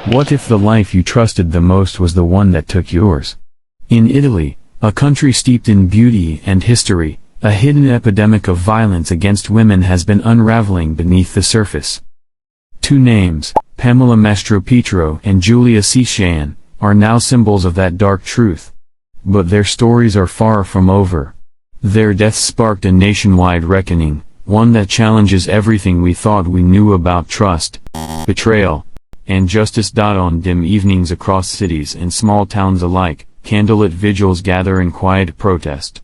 What if the life you trusted the most was the one that took yours? In Italy, a country steeped in beauty and history, a hidden epidemic of violence against women has been unraveling beneath the surface. Two names, Pamela Mastropietro and Guilia Cecchettin, are now symbols of that dark truth. But their stories are far from over. Their deaths sparked a nationwide reckoning, one that challenges everything we thought we knew about trust, betrayal, and justice. On dim evenings across cities and small towns alike, candlelit vigils gather in quiet protest.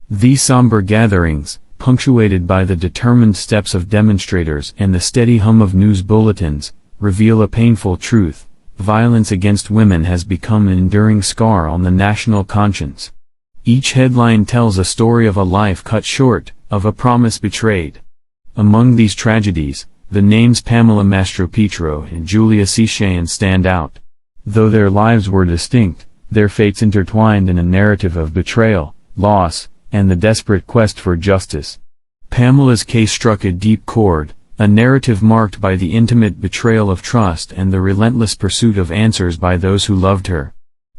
These somber gatherings, punctuated by the determined steps of demonstrators and the steady hum of news bulletins, reveal a painful truth: violence against women has become an enduring scar on the national conscience. Each headline tells a story of a life cut short, of a promise betrayed. Among these tragedies, the names Pamela Mastropietro and Guilia Cecchettin stand out. Though their lives were distinct, their fates intertwined in a narrative of betrayal, loss, and the desperate quest for justice. Pamela's case struck a deep chord, a narrative marked by the intimate betrayal of trust and the relentless pursuit of answers by those who loved her.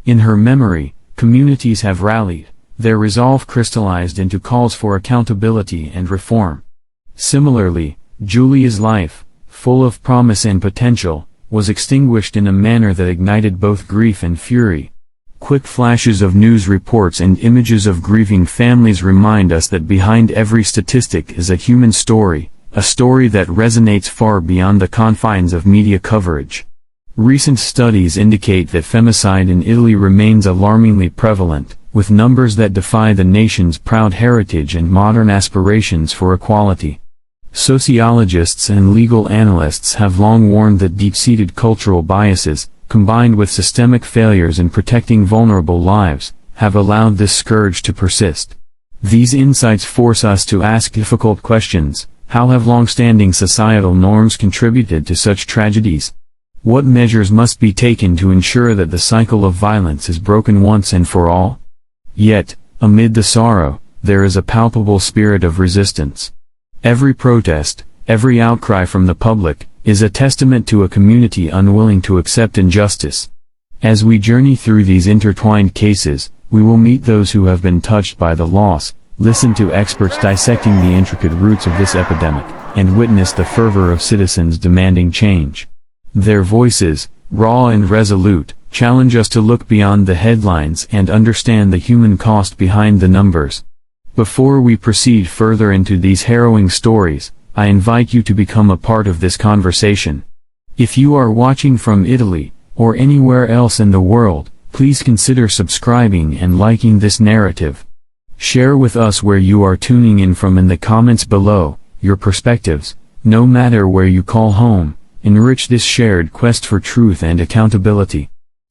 In her memory, communities have rallied, their resolve crystallized into calls for accountability and reform. Similarly, Guilia's life, full of promise and potential, was extinguished in a manner that ignited both grief and fury. Quick flashes of news reports and images of grieving families remind us that behind every statistic is a human story, a story that resonates far beyond the confines of media coverage. Recent studies indicate that femicide in Italy remains alarmingly prevalent, with numbers that defy the nation's proud heritage and modern aspirations for equality. Sociologists and legal analysts have long warned that deep-seated cultural biases, combined with systemic failures in protecting vulnerable lives, have allowed this scourge to persist. These insights force us to ask difficult questions. How have long-standing societal norms contributed to such tragedies? What measures must be taken to ensure that the cycle of violence is broken once and for all? Yet, amid the sorrow, there is a palpable spirit of resistance. Every protest, every outcry from the public, is a testament to a community unwilling to accept injustice. As we journey through these intertwined cases, we will meet those who have been touched by the loss, listen to experts dissecting the intricate roots of this epidemic, and witness the fervor of citizens demanding change. Their voices, raw and resolute, challenge us to look beyond the headlines and understand the human cost behind the numbers. Before we proceed further into these harrowing stories, I invite you to become a part of this conversation. If you are watching from Italy, or anywhere else in the world, please consider subscribing and liking this narrative. Share with us where you are tuning in from in the comments below. Your perspectives, no matter where you call home, enrich this shared quest for truth and accountability.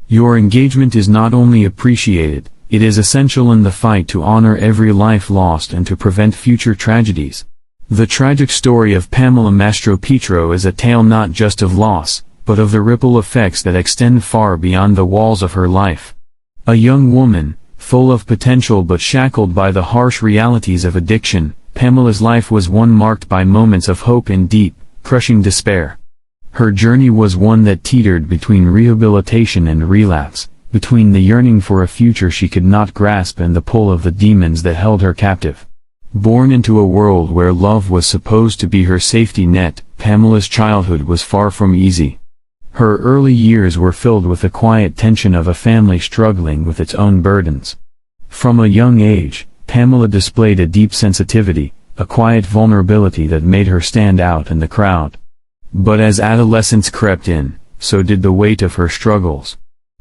Your engagement is not only appreciated, it is essential in the fight to honor every life lost and to prevent future tragedies. The tragic story of Pamela Mastropietro is a tale not just of loss, but of the ripple effects that extend far beyond the walls of her life. A young woman, full of potential but shackled by the harsh realities of addiction, Pamela's life was one marked by moments of hope and deep, crushing despair. Her journey was one that teetered between rehabilitation and relapse, between the yearning for a future she could not grasp and the pull of the demons that held her captive. Born into a world where love was supposed to be her safety net, Pamela's childhood was far from easy. Her early years were filled with the quiet tension of a family struggling with its own burdens. From a young age, Pamela displayed a deep sensitivity, a quiet vulnerability that made her stand out in the crowd. But as adolescence crept in, so did the weight of her struggles.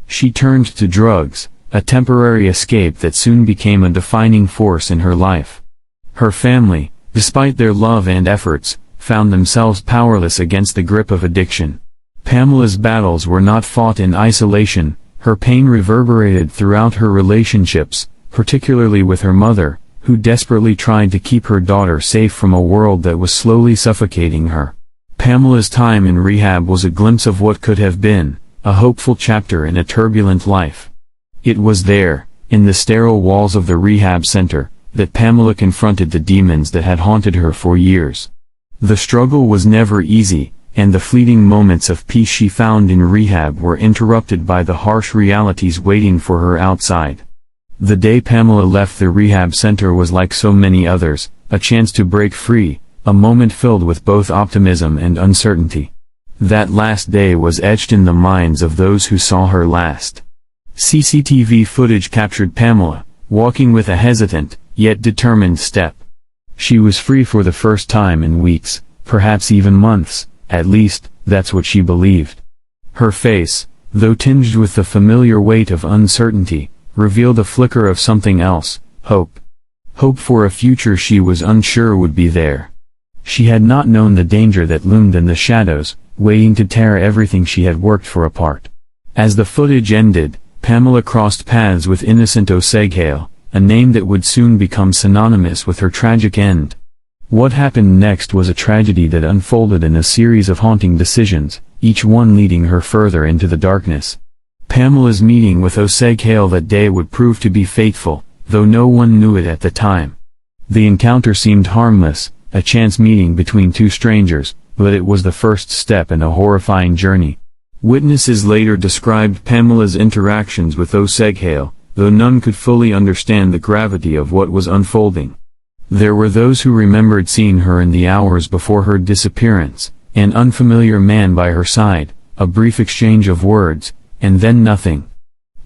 She turned to drugs, a temporary escape that soon became a defining force in her life. Her family, despite their love and efforts, found themselves powerless against the grip of addiction. Pamela's battles were not fought in isolation. Her pain reverberated throughout her relationships, particularly with her mother, who desperately tried to keep her daughter safe from a world that was slowly suffocating her. Pamela's time in rehab was a glimpse of what could have been, a hopeful chapter in a turbulent life. It was there, in the sterile walls of the rehab center, that Pamela confronted the demons that had haunted her for years. The struggle was never easy, and the fleeting moments of peace she found in rehab were interrupted by the harsh realities waiting for her outside. The day Pamela left the rehab center was like so many others, a chance to break free, a moment filled with both optimism and uncertainty. That last day was etched in the minds of those who saw her last. CCTV footage captured Pamela, walking with a hesitant, yet determined step. She was free for the first time in weeks, perhaps even months, at least, that's what she believed. Her face, though tinged with the familiar weight of uncertainty, revealed a flicker of something else, hope. Hope for a future she was unsure would be there. She had not known the danger that loomed in the shadows, waiting to tear everything she had worked for apart. As the footage ended, Pamela crossed paths with innocent Cecchettin, a name that would soon become synonymous with her tragic end. What happened next was a tragedy that unfolded in a series of haunting decisions, each one leading her further into the darkness. Pamela's meeting with Cecchettin that day would prove to be fateful, though no one knew it at the time. The encounter seemed harmless, a chance meeting between two strangers, but it was the first step in a horrifying journey. Witnesses later described Pamela's interactions with Cecchettin, though none could fully understand the gravity of what was unfolding. There were those who remembered seeing her in the hours before her disappearance, an unfamiliar man by her side, a brief exchange of words, and then nothing.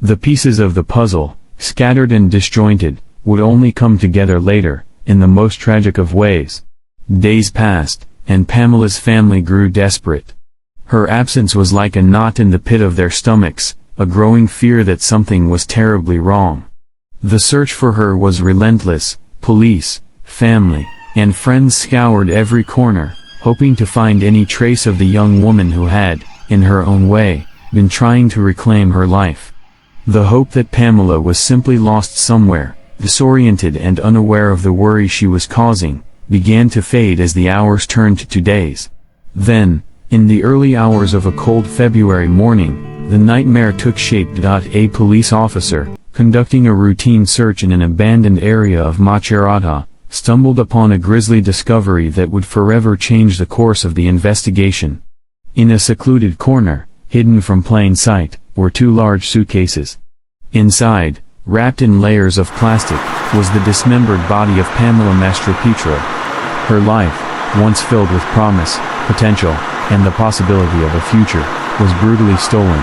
The pieces of the puzzle, scattered and disjointed, would only come together later, in the most tragic of ways. Days passed, and Pamela's family grew desperate. Her absence was like a knot in the pit of their stomachs, a growing fear that something was terribly wrong. The search for her was relentless. Police, family, and friends scoured every corner, hoping to find any trace of the young woman who had, in her own way, been trying to reclaim her life. The hope that Pamela was simply lost somewhere, disoriented and unaware of the worry she was causing, began to fade as the hours turned to days. Then, in the early hours of a cold February morning, the nightmare took shape. A police officer, conducting a routine search in an abandoned area of Mastropietro, stumbled upon a grisly discovery that would forever change the course of the investigation. In a secluded corner, hidden from plain sight, were two large suitcases. Inside, wrapped in layers of plastic, was the dismembered body of Pamela Mastropietro. Her life, once filled with promise, potential, and the possibility of a future, was brutally stolen.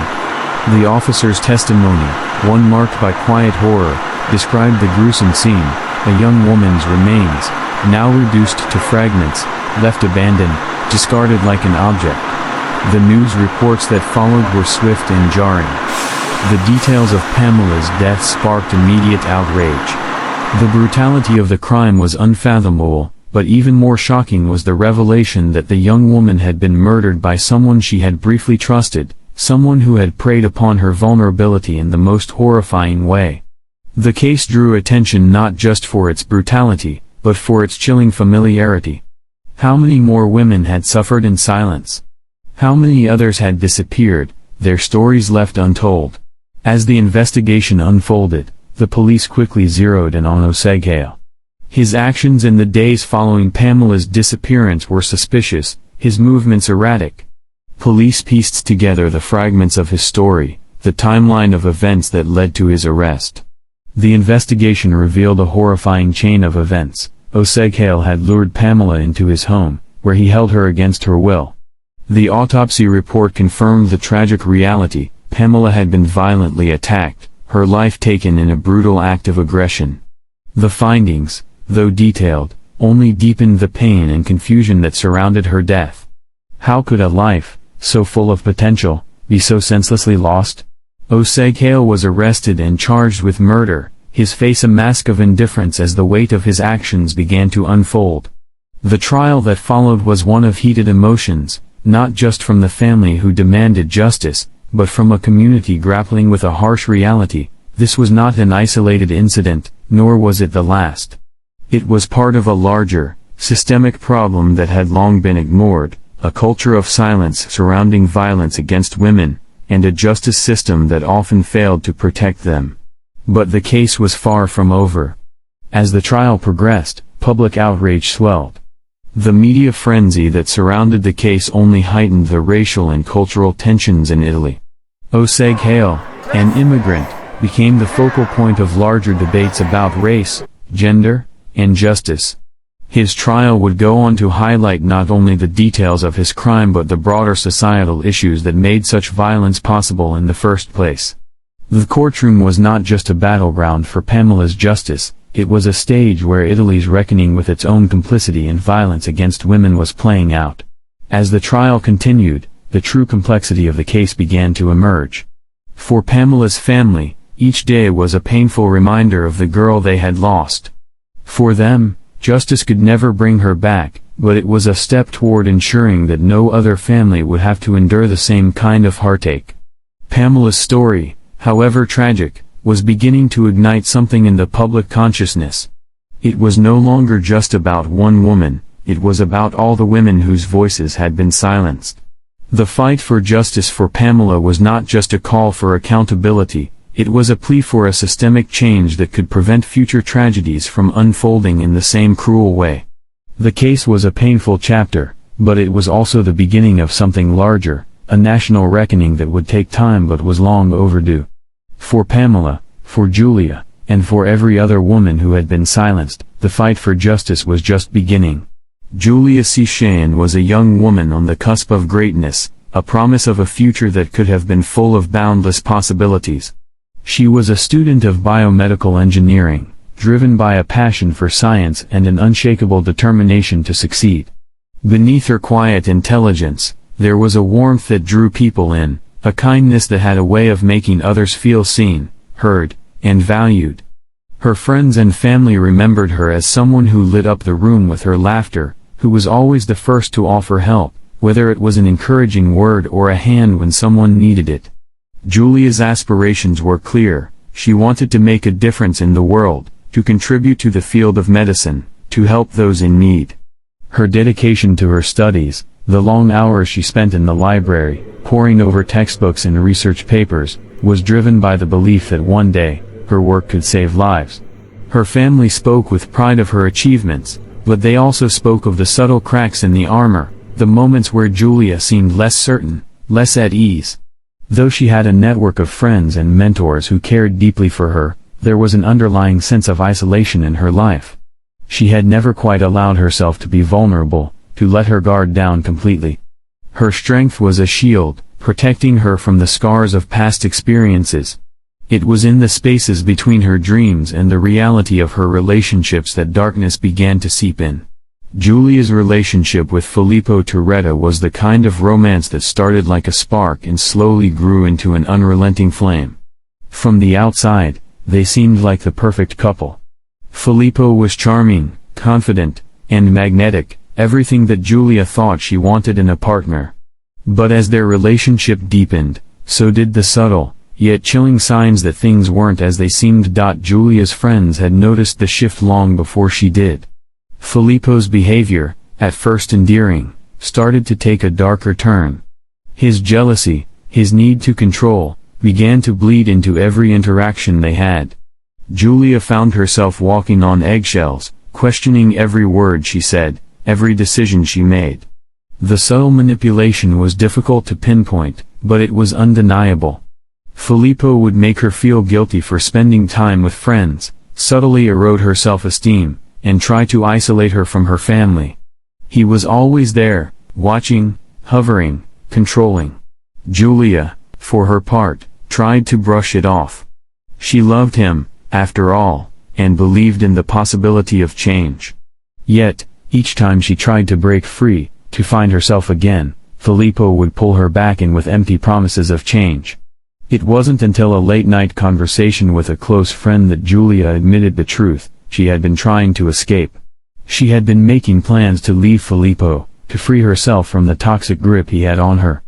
The officer's testimony, one marked by quiet horror, described the gruesome scene: a young woman's remains, now reduced to fragments, left abandoned, discarded like an object. The news reports that followed were swift and jarring. The details of Pamela's death sparked immediate outrage. The brutality of the crime was unfathomable, but even more shocking was the revelation that the young woman had been murdered by someone she had briefly trusted, someone who had preyed upon her vulnerability in the most horrifying way. The case drew attention not just for its brutality, but for its chilling familiarity. How many more women had suffered in silence? How many others had disappeared, their stories left untold? As the investigation unfolded, the police quickly zeroed in on Cecchettin. His actions in the days following Pamela's disappearance were suspicious, his movements erratic. Police pieced together the fragments of his story, the timeline of events that led to his arrest. The investigation revealed a horrifying chain of events. Cecchettin had lured Pamela into his home, where he held her against her will. The autopsy report confirmed the tragic reality: Pamela had been violently attacked, her life taken in a brutal act of aggression. The findings, though detailed, only deepened the pain and confusion that surrounded her death. How could a life, so full of potential, be so senselessly lost? Cecchettin was arrested and charged with murder, his face a mask of indifference as the weight of his actions began to unfold. The trial that followed was one of heated emotions, not just from the family who demanded justice, but from a community grappling with a harsh reality. This was not an isolated incident, nor was it the last. It was part of a larger, systemic problem that had long been ignored, a culture of silence surrounding violence against women, and a justice system that often failed to protect them. But the case was far from over. As the trial progressed, public outrage swelled. The media frenzy that surrounded the case only heightened the racial and cultural tensions in Italy. Cecchettin, an immigrant, became the focal point of larger debates about race, gender, and justice. His trial would go on to highlight not only the details of his crime but the broader societal issues that made such violence possible in the first place. The courtroom was not just a battleground for Pamela's justice, it was a stage where Italy's reckoning with its own complicity in violence against women was playing out. As the trial continued, the true complexity of the case began to emerge. For Pamela's family, each day was a painful reminder of the girl they had lost. For them, justice could never bring her back, but it was a step toward ensuring that no other family would have to endure the same kind of heartache. Pamela's story, however tragic, was beginning to ignite something in the public consciousness. It was no longer just about one woman, it was about all the women whose voices had been silenced. The fight for justice for Pamela was not just a call for accountability, it was a plea for a systemic change that could prevent future tragedies from unfolding in the same cruel way. The case was a painful chapter, but it was also the beginning of something larger, a national reckoning that would take time but was long overdue. For Pamela, for Guilia, and for every other woman who had been silenced, the fight for justice was just beginning. Guilia Cecchettin was a young woman on the cusp of greatness, a promise of a future that could have been full of boundless possibilities. She was a student of biomedical engineering, driven by a passion for science and an unshakable determination to succeed. Beneath her quiet intelligence, there was a warmth that drew people in, a kindness that had a way of making others feel seen, heard, and valued. Her friends and family remembered her as someone who lit up the room with her laughter, who was always the first to offer help, whether it was an encouraging word or a hand when someone needed it. Guilia's aspirations were clear. She wanted to make a difference in the world, to contribute to the field of medicine, to help those in need. Her dedication to her studies, the long hours she spent in the library, poring over textbooks and research papers, was driven by the belief that one day, her work could save lives. Her family spoke with pride of her achievements, but they also spoke of the subtle cracks in the armor, the moments where Guilia seemed less certain, less at ease. Though she had a network of friends and mentors who cared deeply for her, there was an underlying sense of isolation in her life. She had never quite allowed herself to be vulnerable, to let her guard down completely. Her strength was a shield, protecting her from the scars of past experiences. It was in the spaces between her dreams and the reality of her relationships that darkness began to seep in. Giulia's relationship with Filippo Turetta was the kind of romance that started like a spark and slowly grew into an unrelenting flame. From the outside, they seemed like the perfect couple. Filippo was charming, confident, and magnetic, everything that Guilia thought she wanted in a partner. But as their relationship deepened, so did the subtle, yet chilling signs that things weren't as they seemed. Giulia's friends had noticed the shift long before she did. Filippo's behavior, at first endearing, started to take a darker turn. His jealousy, his need to control, began to bleed into every interaction they had. Guilia found herself walking on eggshells, questioning every word she said, every decision she made. The subtle manipulation was difficult to pinpoint, but it was undeniable. Filippo would make her feel guilty for spending time with friends, subtly erode her self-esteem, and try to isolate her from her family. He was always there, watching, hovering, controlling. Guilia, for her part, tried to brush it off. She loved him, after all, and believed in the possibility of change. Yet, each time she tried to break free, to find herself again, Filippo would pull her back in with empty promises of change. It wasn't until a late-night conversation with a close friend that Guilia admitted the truth. She had been trying to escape. She had been making plans to leave Filippo, to free herself from the toxic grip he had on her.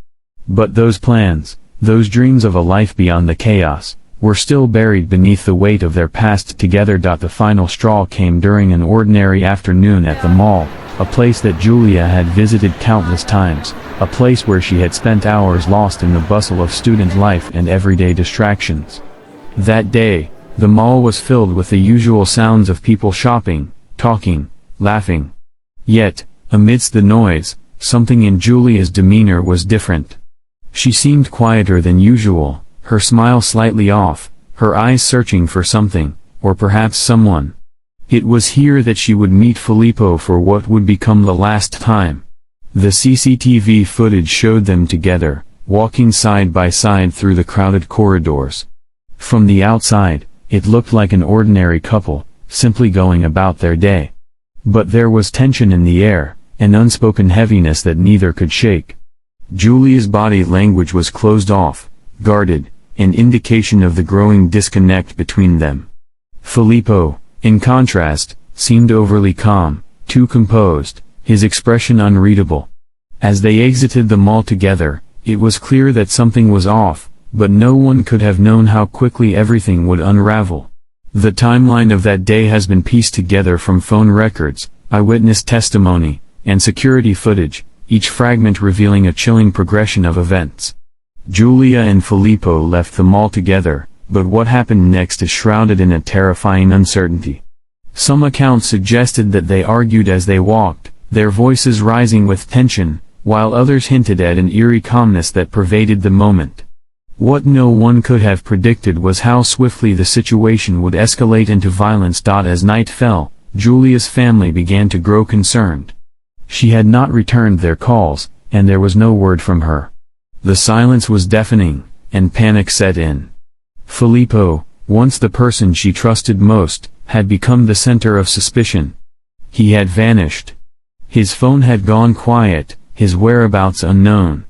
But those plans, those dreams of a life beyond the chaos, were still buried beneath the weight of their past together. The final straw came during an ordinary afternoon at the mall, a place that Guilia had visited countless times, a place where she had spent hours lost in the bustle of student life and everyday distractions. That day, the mall was filled with the usual sounds of people shopping, talking, laughing. Yet, Amidst the noise, something in Giulia's demeanor was different. She seemed quieter than usual, her smile slightly off, her eyes searching for something, or perhaps someone. It was here that she would meet Filippo for what would become the last time. The CCTV footage showed them together, walking side by side through the crowded corridors. From the outside, it looked like an ordinary couple, simply going about their day. But there was tension in the air, an unspoken heaviness that neither could shake. Giulia's body language was closed off, guarded, an indication of the growing disconnect between them. Filippo, in contrast, seemed overly calm, too composed, his expression unreadable. As they exited the mall together, it was clear that something was off, but no one could have known how quickly everything would unravel. The timeline of that day has been pieced together from phone records, eyewitness testimony, and security footage, each fragment revealing a chilling progression of events. Giulia and Filippo left the mall together, but what happened next is shrouded in a terrifying uncertainty. Some accounts suggested that they argued as they walked, their voices rising with tension, while others hinted at an eerie calmness that pervaded the moment. What no one could have predicted was how swiftly the situation would escalate into violence. As night fell, Giulia's family began to grow concerned. She had not returned their calls, and there was no word from her. The silence was deafening, and panic set in. Filippo, once the person she trusted most, had become the center of suspicion. He had vanished. His phone had gone quiet, his whereabouts unknown.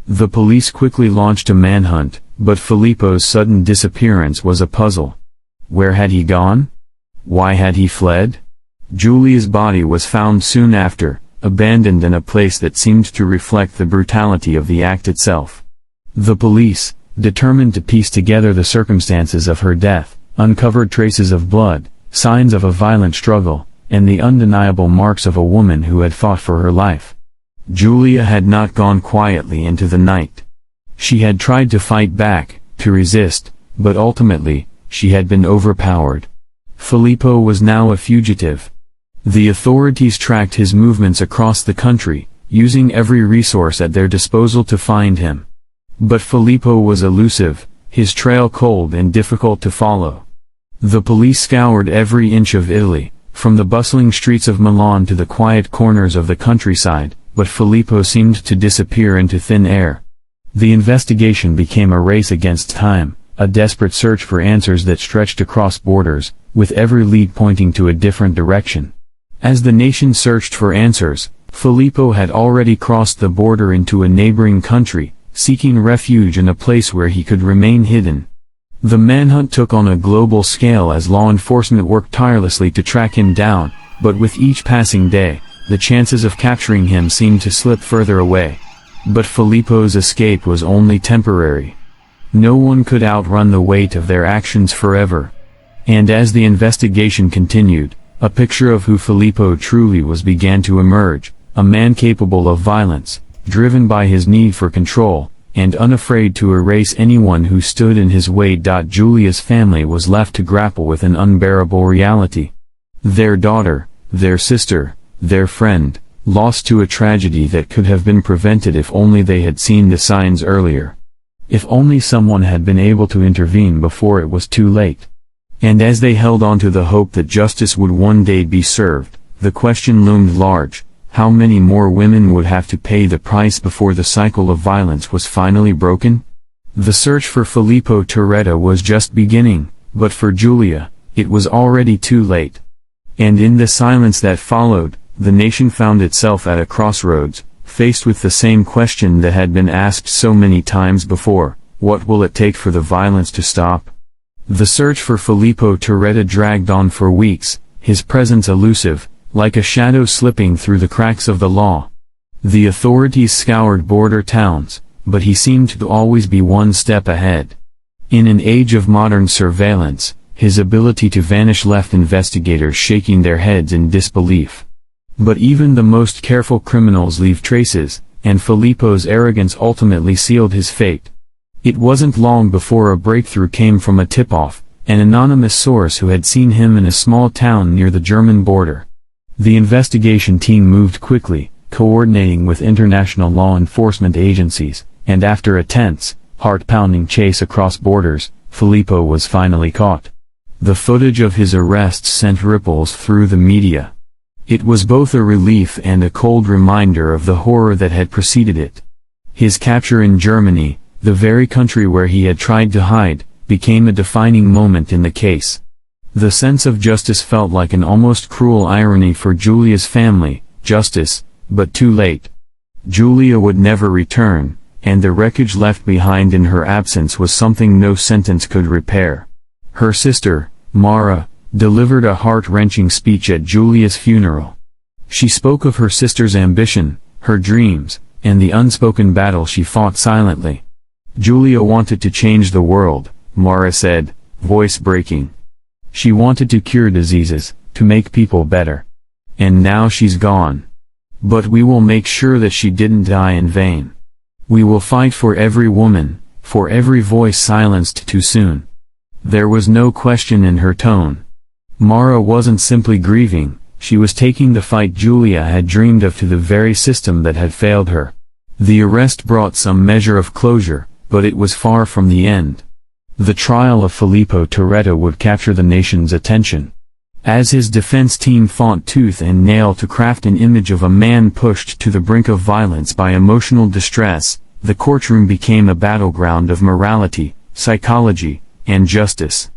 The police quickly launched a manhunt, but Filippo's sudden disappearance was a puzzle. Where had he gone? Why had he fled? Giulia's body was found soon after, abandoned in a place that seemed to reflect the brutality of the act itself. The police, determined to piece together the circumstances of her death, uncovered traces of blood, signs of a violent struggle, and the undeniable marks of a woman who had fought for her life. Giulia had not gone quietly into the night. She had tried to fight back, to resist, but ultimately, she had been overpowered. Filippo was now a fugitive. The authorities tracked his movements across the country, using every resource at their disposal to find him. But Filippo was elusive, his trail cold and difficult to follow. The police scoured every inch of Italy, from the bustling streets of Milan to the quiet corners of the countryside, but Filippo seemed to disappear into thin air. The investigation became a race against time, a desperate search for answers that stretched across borders, with every lead pointing to a different direction. As the nation searched for answers, Filippo had already crossed the border into a neighboring country, seeking refuge in a place where he could remain hidden. The manhunt took on a global scale as law enforcement worked tirelessly to track him down, but with each passing day, the chances of capturing him seemed to slip further away. But Filippo's escape was only temporary. No one could outrun the weight of their actions forever. And as the investigation continued, a picture of who Filippo truly was began to emerge, a man capable of violence, driven by his need for control, and unafraid to erase anyone who stood in his way. Giulia's family was left to grapple with an unbearable reality. Their daughter, their sister, their friend, lost to a tragedy that could have been prevented if only they had seen the signs earlier. If only someone had been able to intervene before it was too late. And as they held on to the hope that justice would one day be served, the question loomed large: how many more women would have to pay the price before the cycle of violence was finally broken? The search for Filippo Turetta was just beginning, but for Giulia, it was already too late. And in the silence that followed, the nation found itself at a crossroads, faced with the same question that had been asked so many times before: what will it take for the violence to stop? The search for Filippo Turetta dragged on for weeks, his presence elusive, like a shadow slipping through the cracks of the law. The authorities scoured border towns, but he seemed to always be one step ahead. In an age of modern surveillance, his ability to vanish left investigators shaking their heads in disbelief. But even the most careful criminals leave traces, and Filippo's arrogance ultimately sealed his fate. It wasn't long before a breakthrough came from a tip-off, an anonymous source who had seen him in a small town near the German border. The investigation team moved quickly, coordinating with international law enforcement agencies, and after a tense, heart-pounding chase across borders, Filippo was finally caught. The footage of his arrest sent ripples through the media. It was both a relief and a cold reminder of the horror that had preceded it. His capture in Germany, the very country where he had tried to hide, became a defining moment in the case. The sense of justice felt like an almost cruel irony for Giulia's family, justice, but too late. Giulia would never return, and the wreckage left behind in her absence was something no sentence could repair. Her sister, Mara, delivered a heart-wrenching speech at Giulia's funeral. She spoke of her sister's ambition, her dreams, and the unspoken battle she fought silently. Giulia wanted to change the world, Mara said, voice breaking. She wanted to cure diseases, to make people better. And now she's gone. But we will make sure that she didn't die in vain. We will fight for every woman, for every voice silenced too soon. There was no question in her tone. Mara wasn't simply grieving, she was taking the fight Giulia had dreamed of to the very system that had failed her. The arrest brought some measure of closure, but it was far from the end. The trial of Filippo Turetta would capture the nation's attention. As his defense team fought tooth and nail to craft an image of a man pushed to the brink of violence by emotional distress, the courtroom became a battleground of morality, psychology, and justice.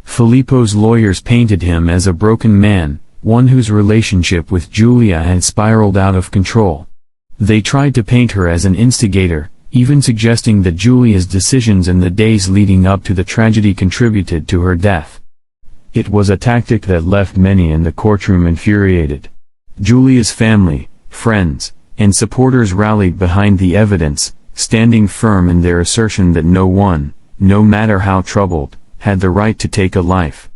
Filippo's lawyers painted him as a broken man, one whose relationship with Giulia had spiraled out of control. They tried to paint her as an instigator, even suggesting that Giulia's decisions in the days leading up to the tragedy contributed to her death. It was a tactic that left many in the courtroom infuriated. Giulia's family, friends, and supporters rallied behind the evidence, standing firm in their assertion that no one, no matter how troubled, had the right to take a life.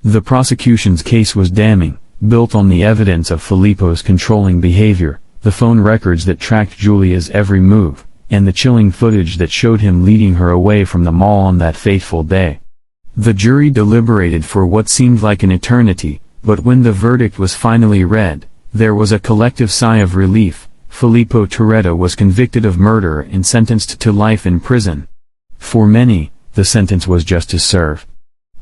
The prosecution's case was damning, built on the evidence of Filippo's controlling behavior, the phone records that tracked Giulia's every move, and the chilling footage that showed him leading her away from the mall on that fateful day. The jury deliberated for what seemed like an eternity, but when the verdict was finally read, there was a collective sigh of relief. Filippo Turetta was convicted of murder and sentenced to life in prison. For many, the sentence was justice served.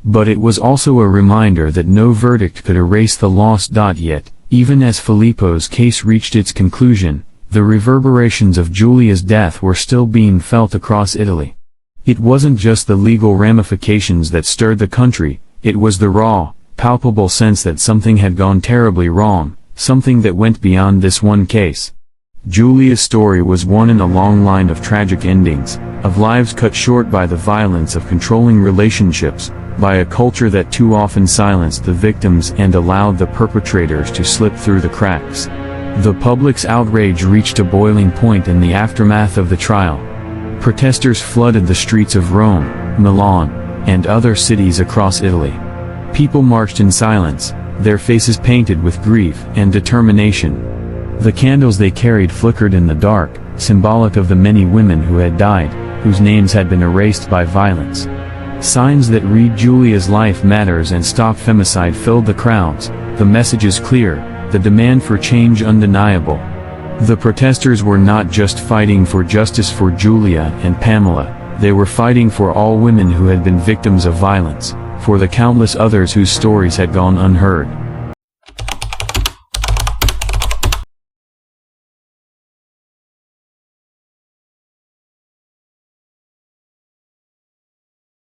But it was also a reminder that no verdict could erase the loss. Yet, even as Filippo's case reached its conclusion, the reverberations of Giulia's death were still being felt across Italy. It wasn't just the legal ramifications that stirred the country, it was the raw, palpable sense that something had gone terribly wrong, something that went beyond this one case. Giulia's story was one in a long line of tragic endings, of lives cut short by the violence of controlling relationships, by a culture that too often silenced the victims and allowed the perpetrators to slip through the cracks. The public's outrage reached a boiling point in the aftermath of the trial. Protesters flooded the streets of Rome, Milan, and other cities across Italy. People marched in silence, their faces painted with grief and determination. The candles they carried flickered in the dark, symbolic of the many women who had died, whose names had been erased by violence. Signs that read Giulia's life matters and stop femicide filled the crowds, the messages clear, the demand for change undeniable. The protesters were not just fighting for justice for Giulia and Pamela, they were fighting for all women who had been victims of violence, for the countless others whose stories had gone unheard.